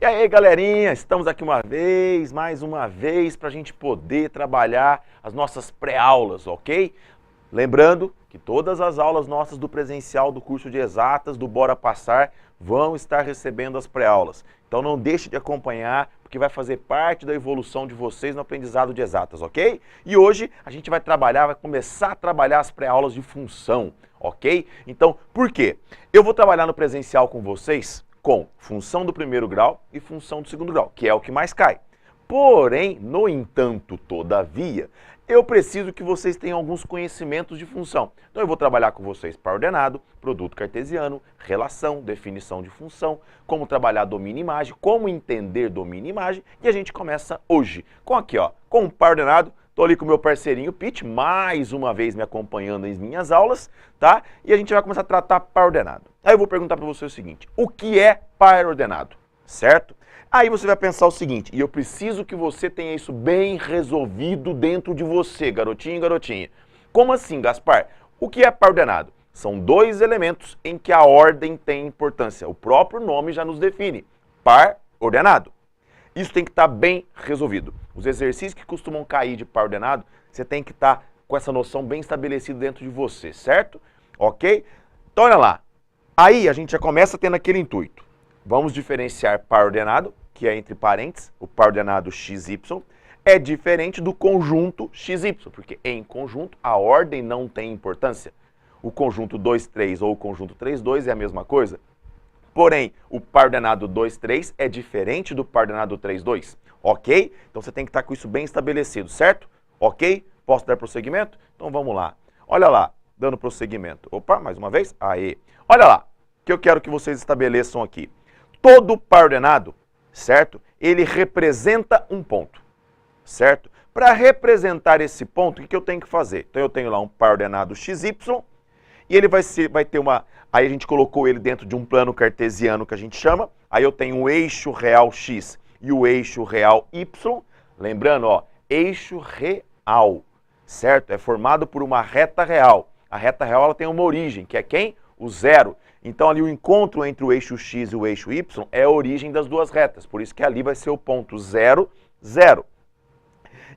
E aí, galerinha, estamos aqui mais uma vez, para a gente poder trabalhar as nossas pré-aulas, ok? Lembrando que todas as aulas nossas do presencial do curso de exatas, do Bora Passar, vão estar recebendo as pré-aulas. Então não deixe de acompanhar, porque vai fazer parte da evolução de vocês no aprendizado de exatas, ok? E hoje a gente vai começar a trabalhar as pré-aulas de função, ok? Então, por quê? Eu vou trabalhar no presencial com vocês com função do primeiro grau e função do segundo grau, que é o que mais cai. Porém, no entanto, todavia, eu preciso que vocês tenham alguns conhecimentos de função. Então eu vou trabalhar com vocês par ordenado, produto cartesiano, relação, definição de função, como trabalhar domínio e imagem, como entender domínio e imagem, e a gente começa hoje com com o par ordenado. Estou ali com o meu parceirinho Pete, mais uma vez me acompanhando em minhas aulas, tá? E a gente vai começar a tratar par ordenado. Aí eu vou perguntar para você o seguinte: o que é par ordenado? Certo? Aí você vai pensar o seguinte, e eu preciso que você tenha isso bem resolvido dentro de você, garotinho e garotinha. Como assim, Gaspar? O que é par ordenado? São dois elementos em que a ordem tem importância. O próprio nome já nos define. Par ordenado. Isso tem que estar bem resolvido. Os exercícios que costumam cair de par ordenado, você tem que estar com essa noção bem estabelecida dentro de você, certo? Ok? Então, olha lá. Aí a gente já começa tendo aquele intuito. Vamos diferenciar par ordenado, que é entre parênteses, o par ordenado XY, é diferente do conjunto XY, porque em conjunto a ordem não tem importância. O conjunto 2, 3 ou o conjunto 3, 2 é a mesma coisa. Porém, o par ordenado 2, 3 é diferente do par ordenado 3, 2, ok? Então você tem que estar com isso bem estabelecido, certo? Ok? Posso dar prosseguimento? Então vamos lá. Olha lá, dando prosseguimento. Opa, mais uma vez. Aê. Olha lá, o que eu quero que vocês estabeleçam aqui. Todo par ordenado, certo? Ele representa um ponto, certo? Para representar esse ponto, o que eu tenho que fazer? Então eu tenho lá um par ordenado XY, e ele vai ter uma... Aí a gente colocou ele dentro de um plano cartesiano que a gente chama. Aí eu tenho o eixo real X e o eixo real Y. Lembrando, ó, eixo real, certo? É formado por uma reta real. A reta real ela tem uma origem, que é quem? O zero. Então ali o encontro entre o eixo X e o eixo Y é a origem das duas retas. Por isso que ali vai ser o ponto 0, 0.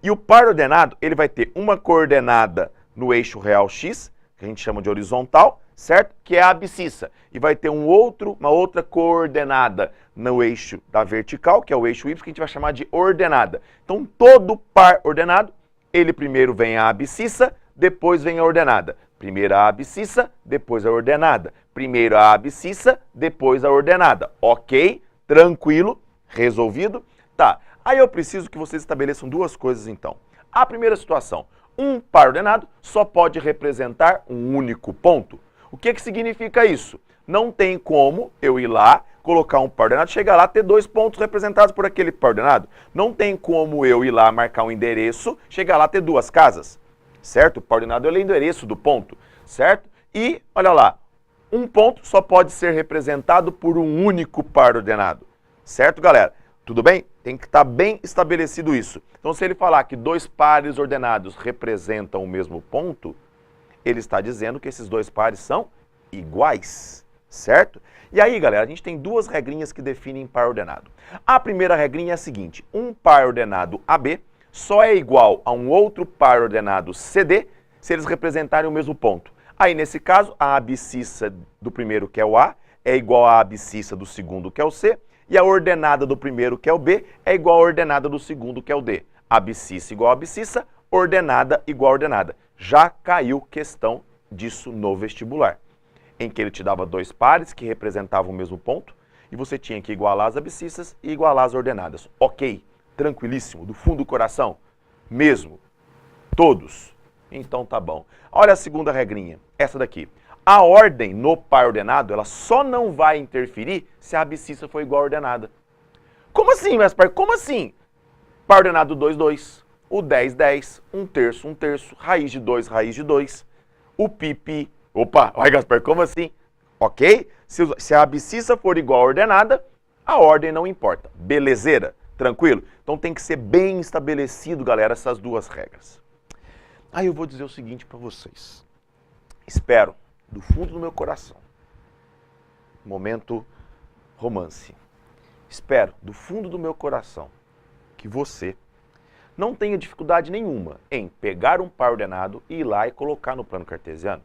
E o par ordenado, ele vai ter uma coordenada no eixo real X, que a gente chama de horizontal, certo? Que é a abscissa. E vai ter uma outra coordenada no eixo da vertical, que é o eixo Y, que a gente vai chamar de ordenada. Então, todo par ordenado, ele primeiro vem a abscissa, depois vem a ordenada. Primeiro a abscissa, depois a ordenada. Primeiro a abscissa, depois a ordenada. Ok? Tranquilo? Resolvido? Tá. Aí eu preciso que vocês estabeleçam duas coisas, então. A primeira situação. Um par ordenado só pode representar um único ponto. O que significa isso? Não tem como eu ir lá, colocar um par ordenado, chegar lá, ter dois pontos representados por aquele par ordenado. Não tem como eu ir lá, marcar um endereço, chegar lá, ter duas casas. Certo? O par ordenado é o endereço do ponto. Certo? E, olha lá, um ponto só pode ser representado por um único par ordenado. Certo, galera? Tudo bem? Tem que estar bem estabelecido isso. Então, se ele falar que dois pares ordenados representam o mesmo ponto, ele está dizendo que esses dois pares são iguais, certo? E aí, galera, a gente tem duas regrinhas que definem par ordenado. A primeira regrinha é a seguinte: um par ordenado AB só é igual a um outro par ordenado CD se eles representarem o mesmo ponto. Aí, nesse caso, a abscissa do primeiro, que é o A, é igual à abscissa do segundo, que é o C, e a ordenada do primeiro, que é o B, é igual à ordenada do segundo, que é o D. Abscissa igual a abscissa, ordenada igual a ordenada. Já caiu questão disso no vestibular, em que ele te dava dois pares que representavam o mesmo ponto, e você tinha que igualar as abscissas e igualar as ordenadas. Ok, tranquilíssimo, do fundo do coração, mesmo, todos. Então tá bom. Olha a segunda regrinha, essa daqui. A ordem no par ordenado, ela só não vai interferir se a abscissa for igual a ordenada. Como assim, Gaspar? Como assim? Par ordenado 2, 2. O 10, 10. 1 terço, 1 terço. Raiz de 2, raiz de 2. O pi, pi. Opa, olha, Gaspar, como assim? Ok? Se a abscissa for igual a ordenada, a ordem não importa. Belezeira? Tranquilo? Então tem que ser bem estabelecido, galera, essas duas regras. Aí eu vou dizer o seguinte para vocês. Espero, do fundo do meu coração, momento romance. espero, do fundo do meu coração, que você não tenha dificuldade nenhuma em pegar um par ordenado e ir lá e colocar no plano cartesiano.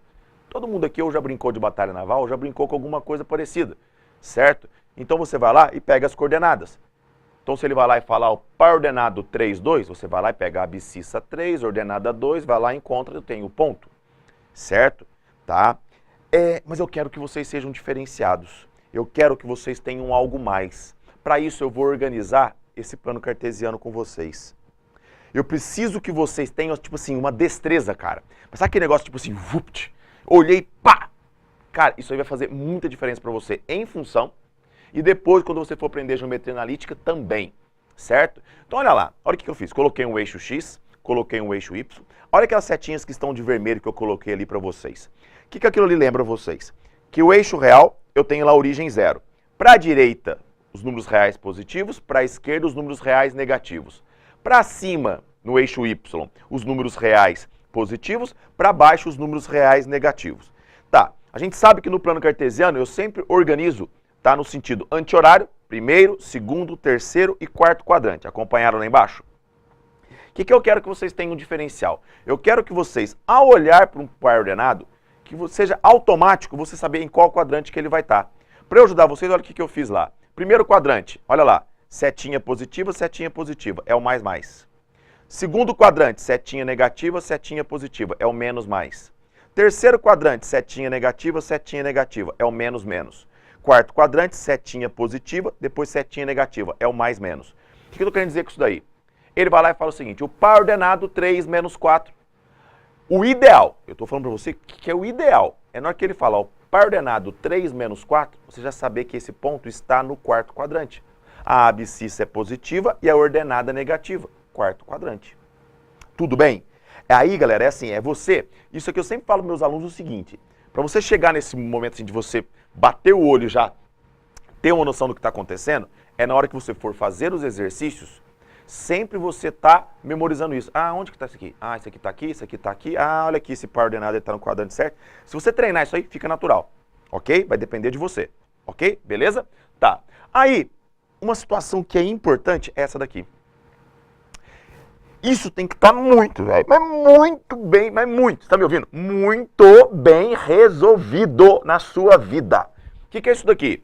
Todo mundo aqui ou já brincou de batalha naval ou já brincou com alguma coisa parecida, certo? Então você vai lá e pega as coordenadas. Então se ele vai lá e falar o par ordenado 3, 2, você vai lá e pega a abscissa 3, ordenada 2, vai lá e encontra, eu tenho o ponto, certo? Tá? Mas eu quero que vocês sejam diferenciados. Eu quero que vocês tenham algo mais. Para isso eu vou organizar esse plano cartesiano com vocês. Eu preciso que vocês tenham, tipo assim, uma destreza, cara. Mas sabe aquele negócio, tipo assim, vupt, olhei, pá! Cara, isso aí vai fazer muita diferença para você em função e depois, quando você for aprender geometria analítica, também, certo? Então, olha lá, olha o que eu fiz. Coloquei um eixo X, coloquei um eixo Y. Olha aquelas setinhas que estão de vermelho que eu coloquei ali para vocês. O que aquilo ali lembra vocês? Que o eixo real, eu tenho lá a origem 0. Para a direita, os números reais positivos, para a esquerda, os números reais negativos. Para cima, no eixo Y, os números reais positivos, para baixo, os números reais negativos. Tá, a gente sabe que no plano cartesiano eu sempre organizo, tá, no sentido anti-horário, primeiro, segundo, terceiro e quarto quadrante. Acompanharam lá embaixo? O que eu quero que vocês tenham um diferencial? Eu quero que vocês, ao olhar para um par ordenado, que seja automático você saber em qual quadrante que ele vai estar. Para eu ajudar vocês, olha o que eu fiz lá. Primeiro quadrante, olha lá. Setinha positiva, é o mais mais. Segundo quadrante, setinha negativa, é o menos mais. Terceiro quadrante, setinha negativa, é o menos menos. Quarto quadrante, setinha positiva, depois setinha negativa, é o mais menos. O que eu estou querendo dizer com isso daí? Ele vai lá e fala o seguinte, o par ordenado 3 menos 4. O ideal, eu estou falando para você que é o ideal, é na hora que ele fala, o par ordenado 3 menos 4, você já saber que esse ponto está no quarto quadrante. A abscissa é positiva e a ordenada negativa. Quarto quadrante. Tudo bem? Aí, galera, é assim, é você. Isso aqui eu sempre falo para meus alunos o seguinte, para você chegar nesse momento assim, de você bater o olho já, ter uma noção do que está acontecendo, é na hora que você for fazer os exercícios, sempre você está memorizando isso. Ah, onde que está isso aqui? Ah, isso aqui está aqui, isso aqui está aqui. Ah, olha aqui, esse par ordenado está no quadrante certo. Se você treinar isso aí, fica natural, ok? Vai depender de você, ok? Beleza? Tá. Aí, uma situação que é importante é essa daqui. Isso tem que estar muito, velho, mas muito bem, mas muito, você tá me ouvindo? Muito bem resolvido na sua vida. O que é isso daqui?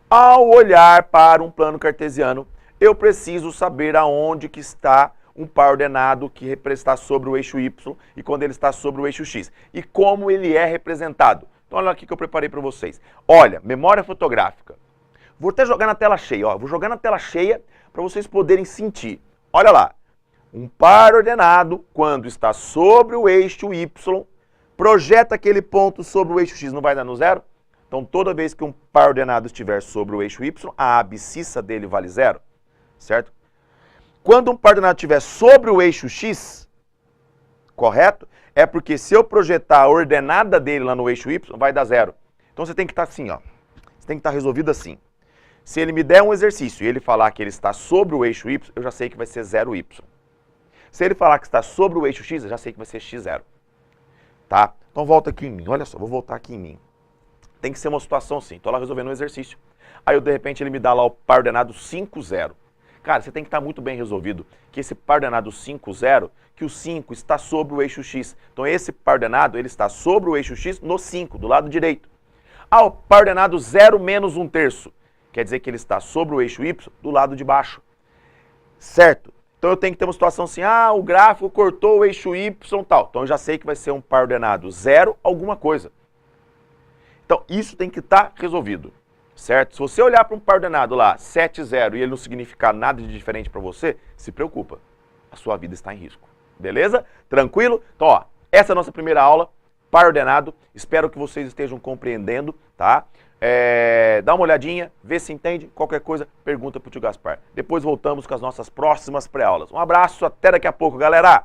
Ao olhar para um plano cartesiano, eu preciso saber aonde que está um par ordenado que está sobre o eixo Y e quando ele está sobre o eixo X. E como ele é representado. Então olha aqui que eu preparei para vocês. Olha, memória fotográfica. Vou até jogar na tela cheia, ó. Vou jogar na tela cheia para vocês poderem sentir. Olha lá. Um par ordenado, quando está sobre o eixo Y, projeta aquele ponto sobre o eixo X, não vai dar no zero? Então, toda vez que um par ordenado estiver sobre o eixo Y, a abscissa dele vale zero, certo? Quando um par ordenado estiver sobre o eixo X, correto? É porque se eu projetar a ordenada dele lá no eixo Y, vai dar zero. Então, você tem que estar assim, ó. Você tem que estar resolvido assim. Se ele me der um exercício e ele falar que ele está sobre o eixo Y, eu já sei que vai ser 0Y. Se ele falar que está sobre o eixo X, eu já sei que vai ser x0. Tá? Então volta aqui em mim. Olha só, vou voltar aqui em mim. Tem que ser uma situação assim. Estou lá resolvendo um exercício. Aí, de repente, ele me dá lá o par ordenado 5, 0. Cara, você tem que estar muito bem resolvido que esse par ordenado 5, 0, que o 5 está sobre o eixo X. Então, esse par ordenado, ele está sobre o eixo X no 5, do lado direito. Ah, o par ordenado 0 menos 1/3. Quer dizer que ele está sobre o eixo Y do lado de baixo. Certo? Então eu tenho que ter uma situação assim, o gráfico cortou o eixo Y e tal. Então eu já sei que vai ser um par ordenado 0 alguma coisa. Então isso tem que estar resolvido, certo? Se você olhar para um par ordenado lá, 7, 0, e ele não significar nada de diferente para você, se preocupa, a sua vida está em risco. Beleza? Tranquilo? Então, ó, essa é a nossa primeira aula, par ordenado. Espero que vocês estejam compreendendo, tá? Dá uma olhadinha, vê se entende. Qualquer coisa, pergunta pro tio Gaspar. Depois voltamos com as nossas próximas pré-aulas. Um abraço, até daqui a pouco, galera!